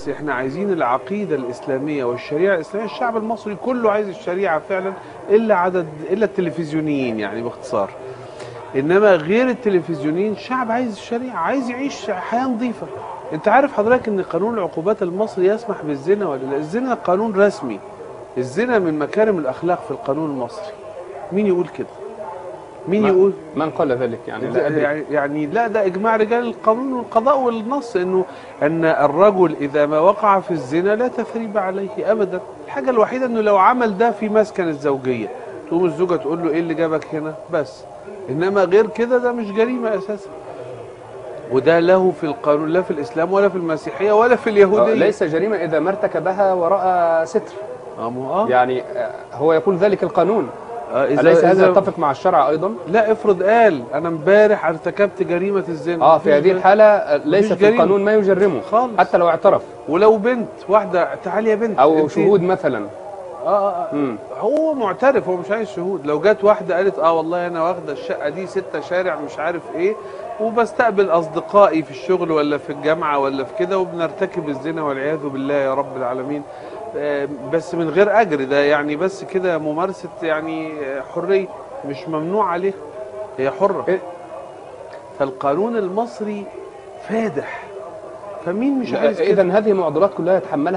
بالعكس احنا عايزين العقيدة الإسلامية والشريعة الإسلامية. الشعب المصري كله عايز الشريعة فعلا، إلا التلفزيونيين يعني باختصار. إنما غير التلفزيونيين الشعب عايز الشريعة، عايز يعيش حياة نظيفة. أنت عارف حضرتك إن قانون العقوبات المصري يسمح بالزنا ولا لا؟ الزنا قانون رسمي، الزنا من مكارم الأخلاق في القانون المصري. مين يقول كده؟ مين يقول؟ من قال ذلك؟ يعني لا أدري. يعني لا، ده إجماع رجال القانون والقضاء والنص، إنه أن الرجل إذا ما وقع في الزنا لا تثريب عليه أبدا. الحاجة الوحيدة إنه لو عمل ده في مسكن الزوجية تقوم الزوجة تقول له إيه اللي جابك هنا بس. إنما غير كده ده مش جريمة أساسا، وده له في القانون لا في الإسلام ولا في المسيحية ولا في اليهودية. ليس جريمة إذا ما ارتكبها وراء ستر. يعني هو يقول ذلك القانون. أليس هذا يتفق مع الشرع أيضا؟ لا، افرض قال أنا امبارح ارتكبت جريمة الزنا، في هذه الحالة ليس في القانون ما يجرمه خالص حتى لو اعترف. ولو بنت واحدة تعالي يا بنت أو شهود مثلا. هو معترف، هو مش عايز شهود. لو جت واحدة قالت والله أنا واخدة الشقة دي 6 شارع مش عارف إيه، وبستقبل أصدقائي في الشغل ولا في الجامعة ولا في كده، وبنرتكب الزنا والعياذ بالله يا رب العالمين، بس من غير أجر، ده يعني بس كده ممارسة يعني حرية، مش ممنوع عليها، هي حرة. فالقانون المصري فادح، فمين مش عايز كده؟ إذن هذه معضلات كلها يتحملها